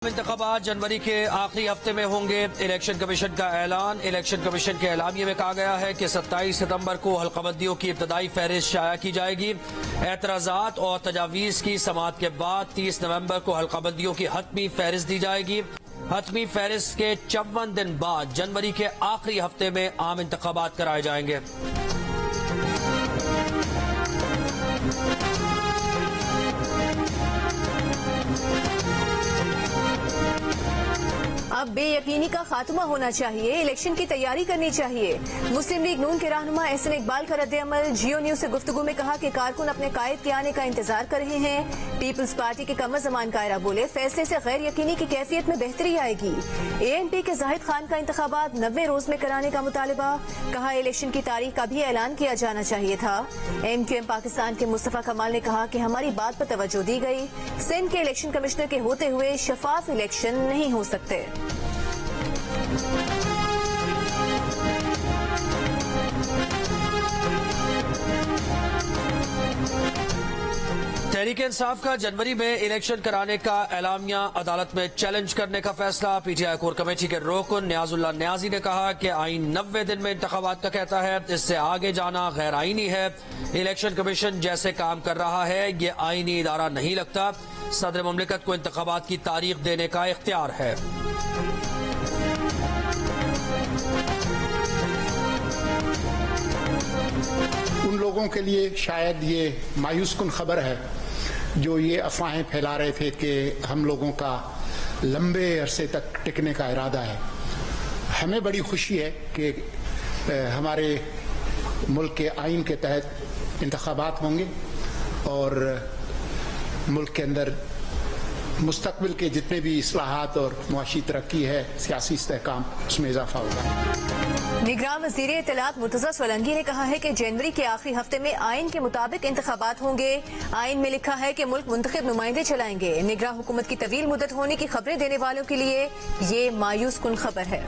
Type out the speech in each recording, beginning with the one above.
इंतखाबात जनवरी के आखिरी हफ्ते में होंगे। इलेक्शन कमीशन का ऐलान। इलेक्शन कमीशन के एलामिये में कहा गया है कि 27 सितंबर को हल्काबंदियों की इब्तदाई फहरिस्त शाया की जाएगी। एतराज़ात और तजावीज़ की समाअत के बाद 30 नवंबर को हल्काबंदियों की हतमी फहरिस्त दी जाएगी। हतमी फहरिस्त के 54 दिन बाद जनवरी के आखिरी हफ्ते में आम इंतखाबात कराए जाएंगे। अब बेयकीनी का खात्मा होना चाहिए, इलेक्शन की तैयारी करनी चाहिए। मुस्लिम लीग नून के रहनुमा एहसन इकबाल का रद्द-ए-अमल। जियो न्यूज से गुफ्तगू में कहा कि कारकुन अपने कायद के आने का इंतजार कर रहे हैं। पीपल्स पार्टी के कमर जमान कायरा बोले, फैसले से गैर यकीनी की कैफियत में बेहतरी आएगी। ANP के जाहिद खान का इंतखाबात 90 रोज में कराने का मुतालबा। कहा इलेक्शन की तारीख का भी ऐलान किया जाना चाहिए था। MQM पाकिस्तान के मुस्तफा कमाल ने कहा कि हमारी बात पर तवज्जो दी गई। सिंध के इलेक्शन कमिश्नर के होते हुए शफाफ इलेक्शन नहीं हो सकते। तहरीक इंसाफ का जनवरी में इलेक्शन कराने का एलामिया अदालत में चैलेंज करने का फैसला। PTI कोर कमेटी के रुकन नियाजुल्लाह नियाजी ने कहा कि आईन 90 दिन में इंतखाबात का कहता है, इससे आगे जाना गैर आईनी है। इलेक्शन कमीशन जैसे काम कर रहा है ये आईनी इदारा नहीं लगता। सदर ममलिकत को इंतखाबात की तारीख देने का इख्तियार है। उन लोगों के लिए शायद ये मायूस कुन खबर है जो ये अफवाहें फैला रहे थे कि हम लोगों का लंबे अरसे तक टिकने का इरादा है। हमें बड़ी खुशी है कि हमारे मुल्क के आइन के तहत इंतखाबात होंगे और मुल्क के अंदर मुस्तकबिल के जितने भी इस्लाहात और मुआशी तरक्की है, सियासी इस्तेहकाम, उसमें इजाफा होगा। निगरान वज़ीर इत्तलात मुर्तज़ा सोलंकी ने कहा है कि जनवरी के आखिरी हफ्ते में आइन के मुताबिक इंतखाबात होंगे। आइन में लिखा है कि मुल्क मुंतखब नुमाइंदे चलाएंगे। निगरान हुकूमत की तवील मुद्दत होने की खबरें देने वालों के लिए ये मायूस कुन खबर है।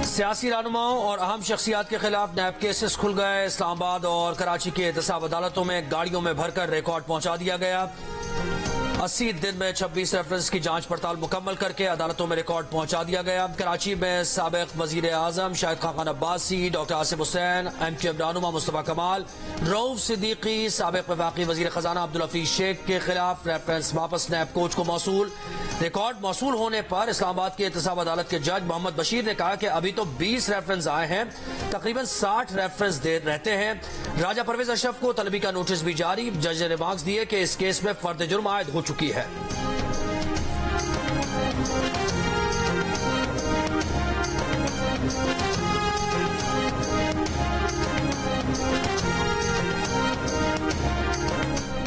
सियासी रहनुमाओं और अहम शख्सियात के खिलाफ नैब केसेस खुल गए। इस्लामाबाद और कराची के एहतसाब अदालतों में गाड़ियों में भरकर रिकॉर्ड पहुंचा दिया गया। 80 दिन में 26 रेफरेंस की जांच पड़ताल मुकम्मल करके अदालतों में रिकॉर्ड पहुंचा दिया गया। कराची में साबिक वजीर आजम शाहिद खान अब्बासी, डॉक्टर आसिफ हुसैन, MQM रहनुमा मुस्तफा कमाल, रऊफ सिद्दीकी, साबिक वफाकी वजीर खजाना अब्दुल हफीज शेख के खिलाफ रेफरेंस वापस नैब कोच को मौसूल। रिकॉर्ड मौसूल होने पर इस्लामाबाद के एहतसाब अदालत के जज मोहम्मद बशीर ने कहा कि अभी तो 20 रेफरेंस आए हैं, तकरीबन 60 रेफरेंस दे रहते हैं। राजा परवेज अशरफ को तलबी का नोटिस भी जारी। जज ने रिमार्क्स दिए कि इस केस में फर्द जुर्म आयद हो चुकी है।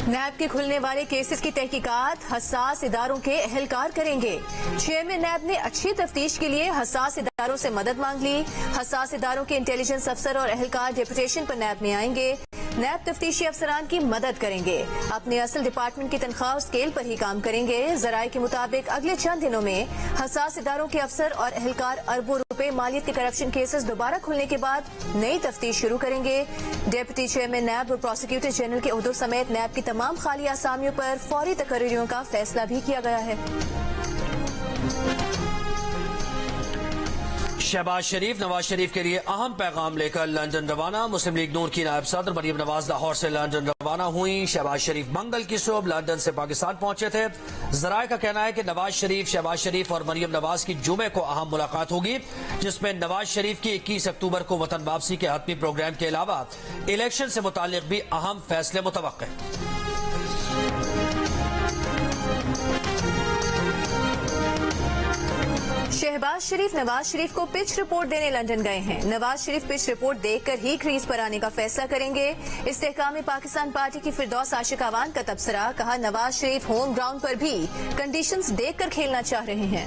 नैब के खुलने वाले केसेस की तहकीकात हसास इदारों के अहलकार करेंगे। चेयरमैन नैब ने अच्छी तफ्तीश के लिए हसास इदारों से मदद मांग ली। हसास इदारों के इंटेलिजेंस अफसर और अहलकार डेपुटेशन पर नैब में आएंगे। नैब तफ्तीशी अफसरान की मदद करेंगे। अपने असल डिपार्टमेंट की तनख्वाह स्केल पर ही काम करेंगे। जराये के मुताबिक अगले चंद दिनों में हसास इदारों के अफसर और अहलकार अरबों रुपए मालियत के करप्शन केसेस दोबारा खुलने के बाद नई तफ्तीश शुरू करेंगे। डेप्यूटी चेयरमैन नैब और प्रोसिक्यूटर जनरल के उहदों समेत नैब की तमाम खाली आसामियों पर फौरी तकर्रियों का फैसला भी किया गया है। शहबाज शरीफ नवाज शरीफ के लिए अहम पैगाम लेकर लंदन रवाना। मुस्लिम लीग नून की नायब सदर मरियम नवाज लाहौर से लंदन रवाना हुई। शहबाज शरीफ मंगल की सुबह लंदन से पाकिस्तान पहुंचे थे। जराये का कहना है कि नवाज शरीफ, शहबाज शरीफ और मरियम नवाज की जुमे को अहम मुलाकात होगी, जिसमें नवाज शरीफ की 21 अक्टूबर को वतन वापसी के हतमी प्रोग्राम के अलावा इलेक्शन से मुताल्लिक भी अहम फैसले मुतवक्के। शहबाज शरीफ नवाज शरीफ को पिच रिपोर्ट देने लंदन गए हैं। नवाज शरीफ पिच रिपोर्ट देखकर ही क्रीज पर आने का फैसला करेंगे। इस्तेहकामी पाकिस्तान पार्टी की फिरदौस आशिक अवान का तबसरा। कहा नवाज शरीफ होम ग्राउंड पर भी कंडीशंस देखकर खेलना चाह रहे हैं।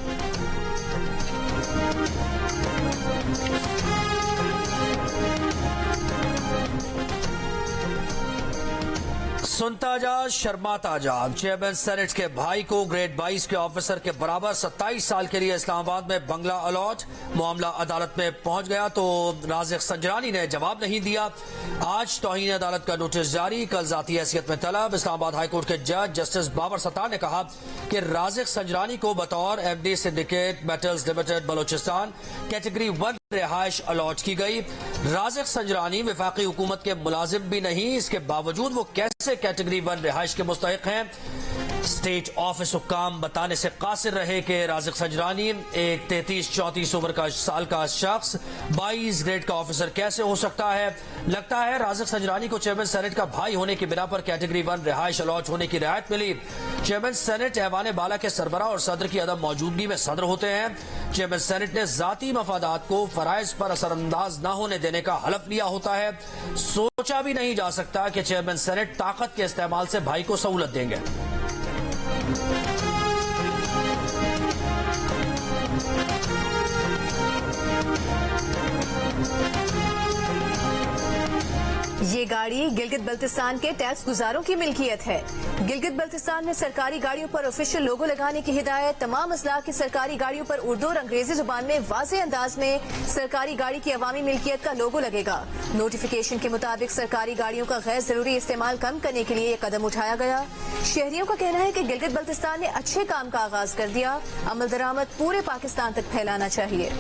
सुनता जा शर्माता जा। चेयरमैन सेनेट के भाई को ग्रेड 22 के ऑफिसर के बराबर 27 साल के लिए इस्लामाबाद में बंगला अलॉट। मामला अदालत में पहुंच गया तो राज़िक संजरानी ने जवाब नहीं दिया। आज तौहीन अदालत का नोटिस जारी, कल जाती हैसियत में तलब। इस्लामाबाद हाईकोर्ट के जज जस्टिस बाबर सत्तार ने कहा कि राज़िक संजरानी को बतौर MD syndicate metals limited Balochistan category 1 रिहाइश अलॉट की गई। राज़िक संजरानी वफाकी हुकूमत के मुलाजिम भी नहीं, इसके बावजूद वो कैसे कैटेगरी 1 रिहाइश के मुस्तहिक हैं। स्टेट ऑफिस हुक्काम बताने से कासिर रहे कि राज़िक संजरानी एक 33-34 उम्र का साल का शख्स 22 ग्रेड का ऑफिसर कैसे हो सकता है। लगता है राज़िक संजरानी को चेयरमैन सेनेट का भाई होने की बिना पर कैटेगरी 1 रिहाइश अलॉट होने की रियायत मिली। चेयरमैन सेनेट ऐवान बाला के सरबरा और सदर की अदम मौजूदगी में सदर होते हैं। चेयरमैन सेनेट ने जाती मफादात को फराइज पर असरअंदाज न होने देने का हलफ लिया होता है। सोचा भी नहीं जा सकता कि चेयरमैन सेनेट ताकत के इस्तेमाल से भाई को सहूलत देंगे। ये गाड़ी गिलगित बल्तिस्तान के टैक्स गुजारों की मिल्कियत है। गिलगित बल्तिस्तान में सरकारी गाड़ियों पर ऑफिशियल लोगो लगाने की हिदायत। तमाम अजला की सरकारी गाड़ियों पर उर्दू और अंग्रेजी जुबान में वाज़ेह अंदाज में सरकारी गाड़ी की अवामी मिल्कियत का लोगो लगेगा। नोटिफिकेशन के मुताबिक सरकारी गाड़ियों का गैर जरूरी इस्तेमाल कम करने के लिए कदम उठाया गया। शहरियों का कहना है कि गिलगित बल्तिस्तान ने अच्छे काम का आगाज कर दिया। अमल दरामद पूरे पाकिस्तान तक फैलाना चाहिए।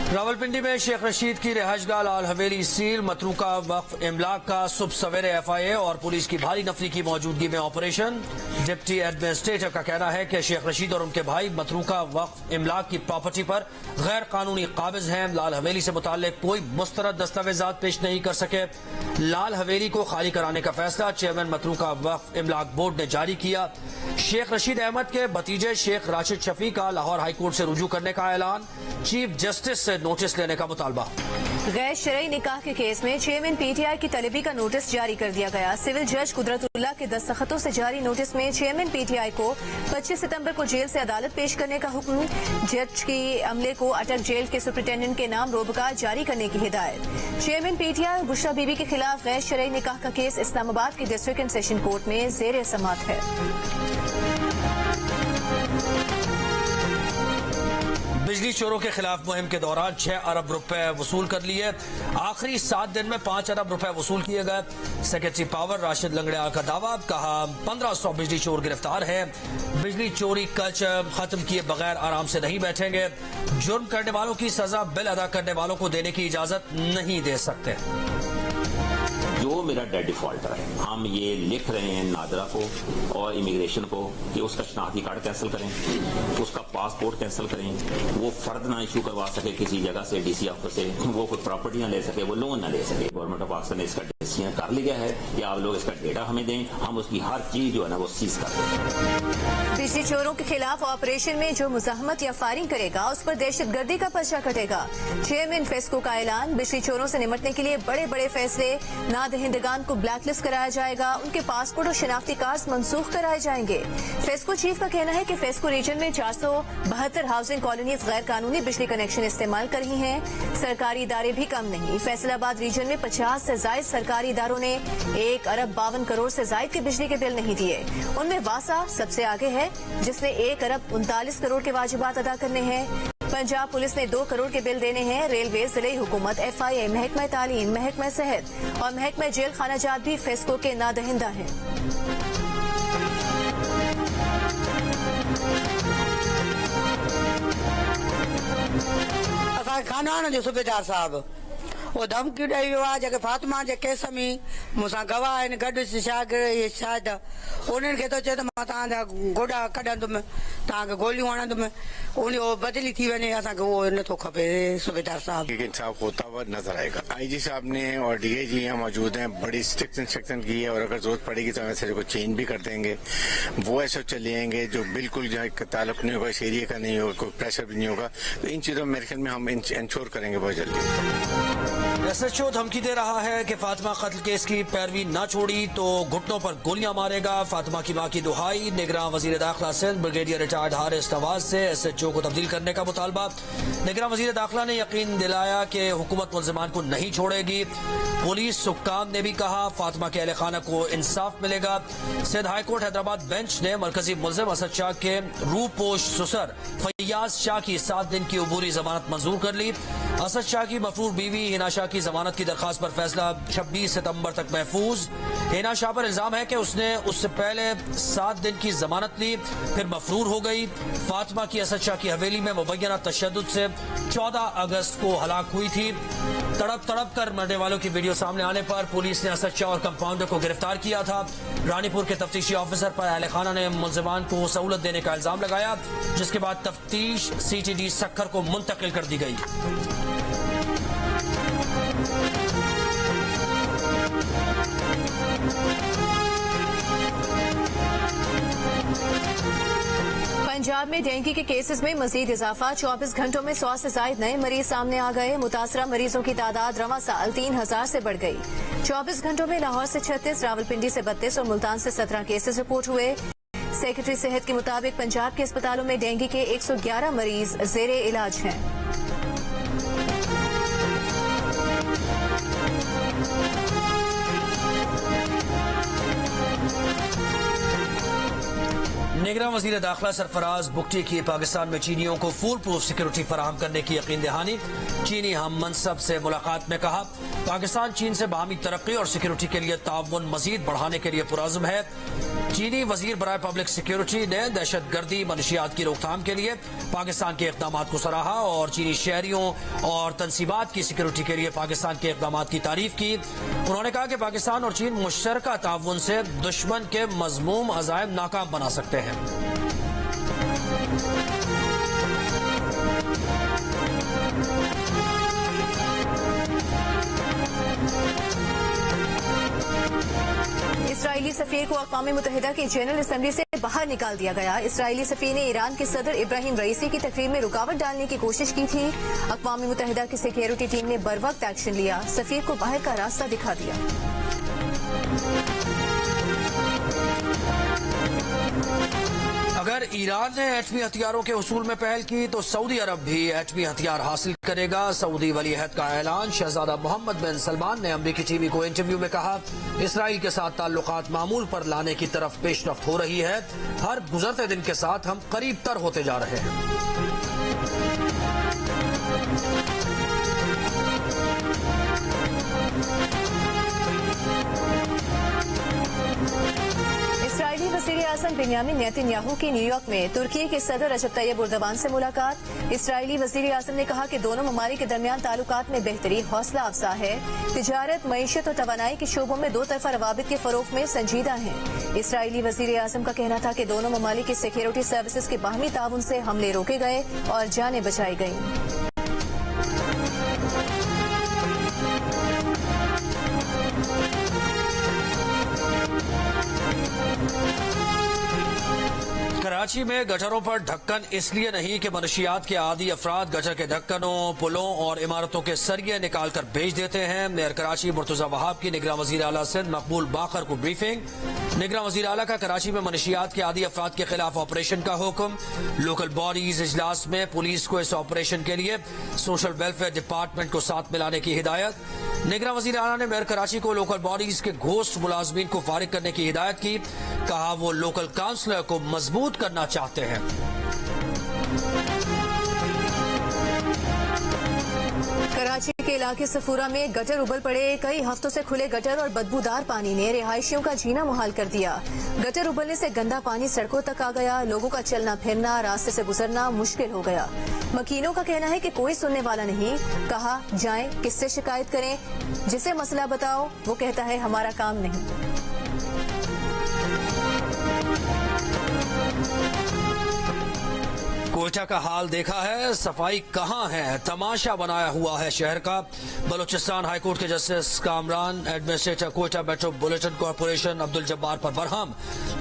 रावलपिंडी में शेख रशीद की रिहाइशगाह लाल हवेली सील। मतरूका वक्फ इमलाक का सुबह सवेरे FIA और पुलिस की भारी नफरी की मौजूदगी में ऑपरेशन। डिप्टी एडमिनिस्ट्रेटर का कहना है कि शेख रशीद और उनके भाई मतरूका वक्फ इमलाक की प्रॉपर्टी पर गैर कानूनी काबिज हैं। लाल हवेली से मुताल्लिक कोई मुस्तरद दस्तावेजात पेश नहीं कर सके। लाल हवेली को खाली कराने का फैसला चेयरमैन मतरूका वक्फ इमलाक बोर्ड ने जारी किया। शेख रशीद अहमद के भतीजे शेख राशिद शफी का लाहौर हाईकोर्ट से रुजू करने का ऐलान। चीफ जस्टिस से नोटिस लेने का मुतालबा। गैर शरई निकाह के केस में चेयरमैन PTI की तलबी का नोटिस जारी कर दिया गया। सिविल जज कुदरतुल्लाह के दस्तखतों से जारी नोटिस में चेयरमैन PTI को 25 सितंबर को जेल से अदालत पेश करने का हुक्म। जज की अमले को अटक जेल के सुपरिटेंडेंट के नाम रोबका जारी करने की हिदायत। चेयरमैन PTI और बुशरा बीबी के खिलाफ गैर शरई निकाह का केस इस्लामाबाद की डिस्ट्रिक्ट एंड सेशन कोर्ट में जेर समाअत है। बिजली चोरों के खिलाफ मुहिम के दौरान 6 अरब रुपए वसूल कर लिए। आखिरी 7 दिन में 5 अरब रुपए वसूल किए गए। सेक्रेटरी पावर राशिद लंगड़ियाल का दावा, कहा 1500 बिजली चोर गिरफ्तार हैं। बिजली चोरी कल्चर खत्म किए बगैर आराम से नहीं बैठेंगे। जुर्म करने वालों की सजा बिल अदा करने वालों को देने की इजाजत नहीं दे सकते। जो मेरा डेट डिफॉल्टर है, हम ये लिख रहे हैं नादरा को और इमिग्रेशन को कि उसका शनाख्ती कार्ड कैंसिल करें, उसका पासपोर्ट कैंसिल करें, वो फर्द ना इशू करवा सके किसी जगह से DC ऑफिस से, वो कोई प्रॉपर्टी ना ले सके, वो लोन ना ले सके। गवर्नमेंट ऑफ पाकिस्तान ने इसका डिसीजन कर लिया है कि आप लोग इसका डेटा हमें दें, हम उसकी हर चीज जो है ना वो सीज कर दें। बिजली चोरों के खिलाफ ऑपरेशन में जो मुजाहमत या फायरिंग करेगा उस पर दहशतगर्दी का पर्चा कटेगा। चेयरमैन फेस्को का ऐलान, बिजली चोरों से निपटने के लिए बड़े बड़े फैसले। नादहिंदगान को ब्लैकलिस्ट कराया जाएगा, उनके पासपोर्ट और शनाख्ती कार्ड मंसूख कराए जाएंगे। फेस्को चीफ का कहना है कि फेस्को रीजन में 472 हाउसिंग कॉलोनीज गैर कानूनी बिजली कनेक्शन इस्तेमाल कर रही हैं। सरकारी इदारे भी कम नहीं। फैसलाबाद रीजन में 50 से जायद सरकारी इदारों ने 1 अरब 52 करोड़ से जायद के बिजली के बिल नहीं दिए। उनमें वासा सबसे आगे है, जिसने 1 अरब 39 करोड़ के वाजिबात अदा करने हैं। पंजाब पुलिस ने 2 करोड़ के बिल देने हैं। रेलवे, जिले हुकूमत, FIA, महकमा तालीम, महकमा सेहत और महकमा जेल खाना जात भी फेस्को के नादहिंदा हैं। खाना जो सूबेदार साहब वो धमकी ॾेई वियो आहे जेके फातिमा जे केस में मूंसां गवाह आहिनि गॾु शायदि उन्हनि खे थो चए त मां तव्हांजा गोॾा कढंदुमि, तव्हांखे गोलियूं हणंदुमि, उन बदिली थी वञे। असांखे उहो नथो खपे सूबेदार साहब। इंसाफ होता हुआ नजर आएगा। IG साहब ने और DIG यहाँ मौजूद हैं, बड़ी स्ट्रिक्ट इंस्ट्रक्शन की है और अगर जरूरत पड़ेगी तो ऐसे को चेंज भी कर देंगे। वो ऐसे चले आएंगे जो बिल्कुल जो ताल्लुक नहीं होगा, इस एरिया का नहीं होगा, कोई प्रेशर भी नहीं होगा। तो इन चीजों मेरे ख्याल में हम इंश्योर करेंगे बहुत जल्दी। SHO धमकी दे रहा है कि फातिमा कत्ल केस की पैरवी न छोड़ी तो घुटनों पर गोलियां मारेगा। फातिमा की मां की दुहाई। निगरान वजीर दाखिला सिंध ब्रिगेडियर रिटायर्ड हारिस नवाज से SHO को तब्दील करने का मुतालबा। निगरान वजीर दाखिला ने यकीन दिलाया कि हुकूमत मुल्जिमान को नहीं छोड़ेगी। पुलिस हुक्काम ने भी कहा फातिमा के अहले खाना को इंसाफ मिलेगा। सिंध हाईकोर्ट हैदराबाद बेंच ने मरकजी मुल्जिम असद शाह के रूपोश ससुर फैयाज शाह की 7 दिन की अबूरी जमानत मंजूर कर ली। असद शाह की मफरूर बीवी हिना शाह की जमानत की दरखास्त पर फैसला 26 सितंबर तक महफूज। हिना शाह पर इल्जाम है कि उसने उससे पहले 7 दिन की जमानत ली, फिर मफरूर हो गई। फातिमा की असद शाह की हवेली में मुबैना तशद्दुद से 14 अगस्त को हलाक हुई थी। तड़प कर मरने वालों की वीडियो सामने आने पर पुलिस ने असद शाह और कंपाउंडर को गिरफ्तार किया था। रानीपुर के तफ्तीशी ऑफिसर पर अहले खाना ने मुल्जिमान को सहूलत देने का इल्जाम लगाया, जिसके बाद तफ्तीश CTD सक्खर को मुंतकिल कर दी गई। पंजाब में डेंगू के केसेस में मजीद इजाफा। 24 घंटों में 100 से ज्यादा नए मरीज सामने आ गए। मुतासरा मरीजों की तादाद रवां साल 3000 से बढ़ गई। 24 घंटों में लाहौर से 36, रावलपिंडी से 32 और मुल्तान से 17 केसेस रिपोर्ट हुए। सेक्रेटरी सेहत के मुताबिक पंजाब के अस्पतालों में डेंगू के 111 मरीज जेरे इलाज हैं। निगरान वजीर दाखिला सरफराज बुगटी की पाकिस्तान में चीनियों को फुल प्रूफ सिक्योरिटी फराहम करने की यकीन दहानी। चीनी हम मनसब से मुलाकात में कहा पाकिस्तान चीन से बाहमी तरक्की और सिक्योरिटी के लिए ताउन मजीद बढ़ाने के लिए पुरअज़्म है। चीनी वजीर बराए पब्लिक सिक्योरिटी ने दहशत गर्दी मनशियात की रोकथाम के लिए पाकिस्तान के इक़दाम को सराहा और चीनी शहरियों और तनसीबात की सिक्योरिटी के लिए पाकिस्तान के इक़दाम की तारीफ की। उन्होंने कहा कि पाकिस्तान और चीन मुश्तरका ताउन से दुश्मन के मज़मूम अज़ाइम नाकाम बना सकते हैं। इसराइली सफीर को अक़वाम मुत्तहिदा की जनरल असेंबली से बाहर निकाल दिया गया। इसराइली सफीर ने ईरान के सदर इब्राहिम रईसी की तकरीर में रुकावट डालने की कोशिश की थी। अक़वाम मुत्तहिदा की सिक्योरिटी टीम ने बरवक्त एक्शन लिया, सफीर को बाहर का रास्ता दिखा दिया। अगर ईरान ने एटमी हथियारों के उसूल में पहल की तो सऊदी अरब भी एटमी हथियार हासिल करेगा। सऊदी वली अहद का ऐलान। शहजादा मोहम्मद बिन सलमान ने अमरीकी टीवी को इंटरव्यू में कहा इसराइल के साथ ताल्लुकात मामूल पर लाने की तरफ पेशरफ्त हो रही है। हर गुजरते दिन के साथ हम करीब तर होते जा रहे हैं। इसराइली वज़ीर-ए-आज़म बेंयामिन नेतन्याहू की न्यूयॉर्क में तुर्की के सदर रजब तैयब एर्दोगान से मुलाकात। इसराइली वज़ीर-ए-आज़म ने कहा कि दोनों ममालिक के दरमियान ताल्लुकात में बेहतरी हौसला अफजा है। तिजारत, मईशत और तवानाई के शोबों में 2 तरफा रवाबित के फरोग में संजीदा है। इसराइली वज़ीर-ए-आज़म का कहना था कि दोनों ममालिक की सिक्योरिटी सर्विसेज के बाहमी ताउन से हमले रोके गए और जानें बचाई गईं। कराची में गटरों पर ढक्कन इसलिए नहीं कि मनशियात के आदी अफराद गटर के ढक्कनों, पुलों और इमारतों के सरिये निकाल कर बेच देते हैं। मेयर कराची मुर्तजा वहाब की निगरान वजीर आला सिंध मकबूल बाकर को ब्रीफिंग। निगरान वजीर आला का कराची में मनशियात के आदी अफराद के खिलाफ ऑपरेशन का हुक्म। लोकल बॉडीज इजलास में पुलिस को इस ऑपरेशन के लिए सोशल वेलफेयर डिपार्टमेंट को साथ मिलाने की हिदायत। निगरान वजीर आला ने मेयर कराची को लोकल बॉडीज के घोस्ट मुलाजमीन को फारिग करने की हिदायत की। कहा वो लोकल काउंसलर को मजबूत करना चाहते हैं। कराची के इलाके सफूरा में गटर उबल पड़े। कई हफ्तों से खुले गटर और बदबूदार पानी ने रिहायशियों का जीना मुहाल कर दिया। गटर उबलने से गंदा पानी सड़कों तक आ गया। लोगों का चलना फिरना, रास्ते से गुजरना मुश्किल हो गया। मकीनों का कहना है कि कोई सुनने वाला नहीं। कहा जाएं, किससे शिकायत करें, जिसे मसला बताओ वो कहता है हमारा काम नहीं। कोयटा का हाल देखा है, सफाई कहाँ है, तमाशा बनाया हुआ है शहर का। बलूचिस्तान हाईकोर्ट के justice Kamran administrator Quetta metropolitan corporation Abdul Jabbar पर बरहम।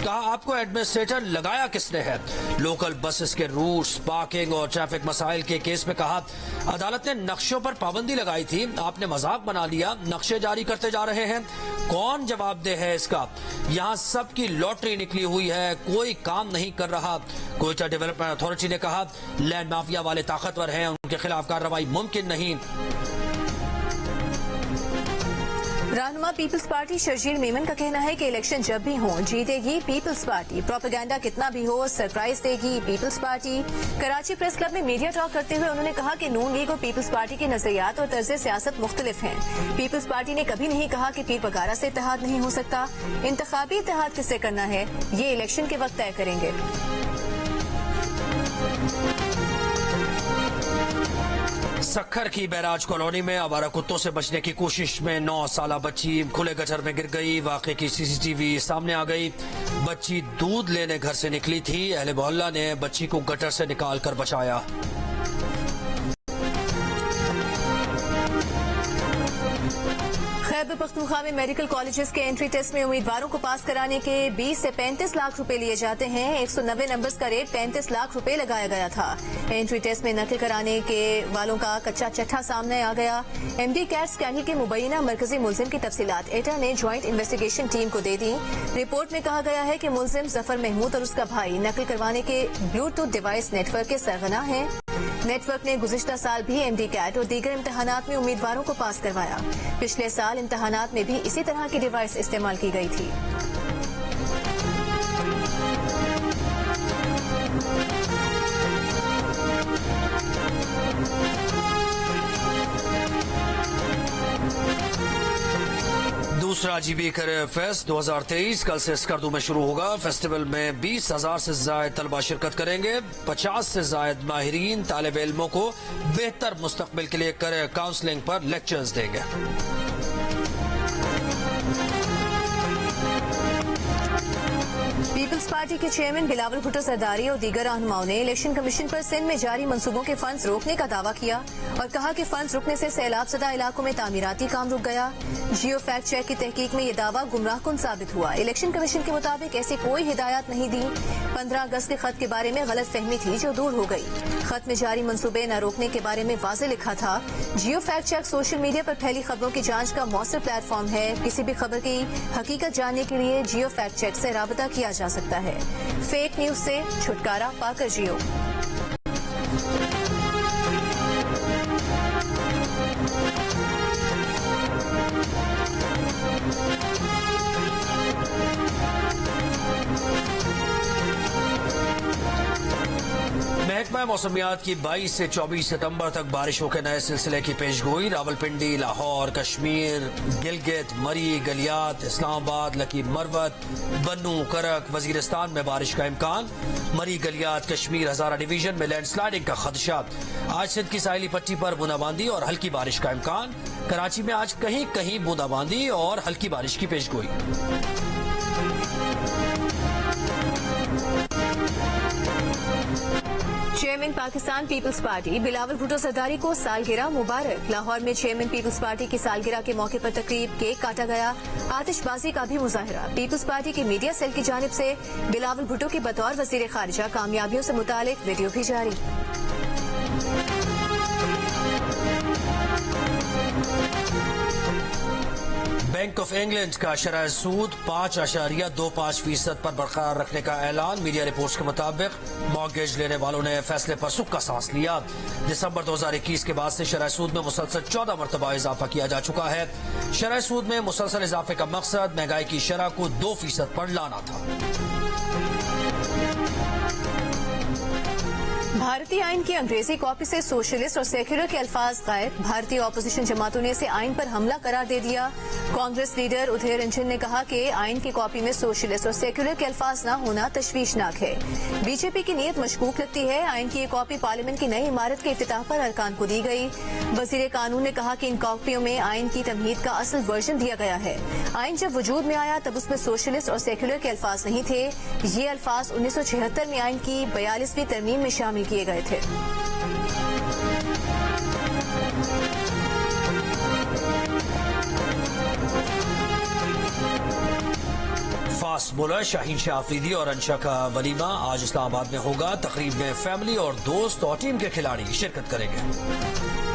कहा आपको एडमिनिस्ट्रेटर लगाया किसने है। लोकल बसेस के रूट्स, पार्किंग और ट्रैफिक मसाइल के केस में कहा अदालत ने नक्शों पर पाबंदी लगाई थी, आपने मजाक बना लिया, नक्शे जारी करते जा रहे हैं, कौन जवाबदेह है इसका। यहाँ सबकी लॉटरी निकली हुई है, कोई काम नहीं कर रहा। कोयटा डेवलपमेंट अथॉरिटी ने कहा लैंड माफिया वाले ताकतवर हैं, उनके खिलाफ कार्रवाई मुमकिन नहीं। रहनुमा पीपल्स पार्टी शर्जील मेमन का कहना है कि इलेक्शन जब भी हो जीतेगी पीपल्स पार्टी, प्रोपेगेंडा कितना भी हो सरप्राइज देगी पीपल्स पार्टी। कराची प्रेस क्लब में मीडिया टॉक करते हुए उन्होंने कहा कि नून लीग और पीपल्स पार्टी के नजरियात और तर्ज सियासत मुख्तलिफ हैं। पीपल्स पार्टी ने कभी नहीं कहा कि पीर पगारा से इत्तेहाद नहीं हो सकता। इंतखाबी इत्तेहाद किससे करना है ये इलेक्शन के वक्त तय करेंगे। सक्खर की बैराज कॉलोनी में आवारा कुत्तों से बचने की कोशिश में 9 साला बच्ची खुले गटर में गिर गई। वाकये की सीसीटीवी सामने आ गई। बच्ची दूध लेने घर से निकली थी, अहले मोहल्ला ने बच्ची को गटर से निकाल कर बचाया। खैबर पख्तूनख्वा में मेडिकल कॉलेजेस के एंट्री टेस्ट में उम्मीदवारों को पास कराने के 20 से 35 लाख रुपए लिए जाते हैं। 190 नंबर्स का रेट 35 लाख रुपए लगाया गया था। एंट्री टेस्ट में नकल कराने के वालों का कच्चा चट्ठा सामने आ गया। एमडी कैट स्कैंडल के मुबैना मरकजी मुलजिम की तफसीलात एटा ने ज्वाइंट इन्वेस्टिगेशन टीम को दे दी। रिपोर्ट में कहा गया है कि मुलजिम जफर महमूद और उसका भाई नकल करवाने के ब्लूटूथ डिवाइस नेटवर्क के सरगना है। नेटवर्क ने गुज़िश्ता साल भी एमडी कैट और दीगर इम्तहानात में उम्मीदवारों को पास करवाया। पिछले साल इम्तहानात में भी इसी तरह की डिवाइस इस्तेमाल की गई थी। दूसरा जीबी करियर फेस्ट 2023 कल से स्कर्दू में शुरू होगा। फेस्टिवल में 20,000 से ज्यादा तलबा शिरकत करेंगे। 50 से ज्यादा माहिरीन तालिब इल्मों को बेहतर मुस्तकबिल के लिए करियर काउंसलिंग पर लेक्चर्स देंगे। पीपल्स पार्टी के चेयरमैन बिलावल भुट्टो सरदारी और दीगर रहनुमाओं ने इलेक्शन कमीशन पर सिंध में जारी मंसूबों के फंड्स रोकने का दावा किया और कहा कि फंड्स रुकने से सैलाब ज़दा इलाकों में तामीराती काम रुक गया। जियो फैक्ट चेक की तहकीक में ये दावा गुमराहकुन साबित हुआ। इलेक्शन कमीशन के मुताबिक ऐसी कोई हिदायत नहीं दी। 15 अगस्त के खत के बारे में गलत फहमी थी जो दूर हो गई। खत में जारी मंसूबे न रोकने के बारे में वाज़ेह लिखा था। जियो फैक्ट चेक सोशल मीडिया पर फैली खबरों की जांच का मौसर प्लेटफॉर्म है। किसी भी खबर की हकीकत जानने के लिए जियो फैक्ट चेक से राबता किया जा सकता है। फेक न्यूज से छुटकारा पाकर जियो। महकमा मौसमियात की 22 से 24 सितंबर तक बारिशों के नए सिलसिले की पेशगोई। रावलपिंडी, लाहौर, कश्मीर, गिलगित, मरी, गलियात, इस्लामाबाद, लकीर मरवत, बन्नू, करक, वजीरिस्तान में बारिश का इम्कान। मरी, गलियात, कश्मीर, हजारा डिवीजन में लैंडस्लाइडिंग का खदशा। आज सिंध की साहिली पट्टी पर बूंदाबांदी और हल्की बारिश का इम्कान। कराची में आज कहीं कहीं बूंदाबांदी और हल्की बारिश की पेशगोई। Chairman Pakistan peoples party Bilawal Bhutto Zardari को सालगिरह मुबारक। लाहौर में चेयरमैन पीपल्स पार्टी की सालगिरह के मौके पर तकरीब, केक काटा गया, आतिशबाजी का भी मुजाहरा। पीपल्स पार्टी के मीडिया सेल की जानिब से बिलावल भुट्टो के बतौर वजीर खारिजा कामयाबियों से मुतालिक वीडियो भी जारी। बैंक ऑफ इंग्लैंड का शरह सूद 5.25% पर बरकरार रखने का ऐलान। मीडिया रिपोर्ट्स के मुताबिक मॉर्गेज लेने वालों ने फैसले पर सुख का सांस लिया। दिसंबर 2021 के बाद से शरह सूद में मुसलसल 14 मरतबा इजाफा किया जा चुका है। शरह सूद में मुसलसल इजाफे का मकसद महंगाई की शरह को 2% पर लाना था। भारतीय आइन की अंग्रेजी कॉपी से सोशलिस्ट और सेक्युलर के अल्फाज गायब। भारतीय ऑपोजिशन जमातों ने इसे आइन पर हमला करार दे दिया। कांग्रेस लीडर उधेर रंजन ने कहा कि आइन की कॉपी में सोशलिस्ट और सेक्युलर के अल्फाज न होना तशवीशनाक है। बीजेपी की नीयत मशकूक लगती है। आइन की ये कॉपी पार्लियामेंट की नई इमारत के इफ्तिताह पर अरकान को दी गई। वजीर कानून ने कहा कि इन कॉपियों में आइन की तमहीद का असल वर्जन दिया गया है। आइन जब वजूद में आया तब उसमें सोशलिस्ट और सेक्युलर के अल्फाज नहीं थे। ये अल्फाज 1976 में आइन की 42वीं तरमीम में शामिल किए गए थे। फास्ट बॉलर शाहीन शाह अफरीदी और अंशा का वलीमा आज इस्लामाबाद में होगा। तकरीब में फैमिली और दोस्त और टीम के खिलाड़ी शिरकत करेंगे।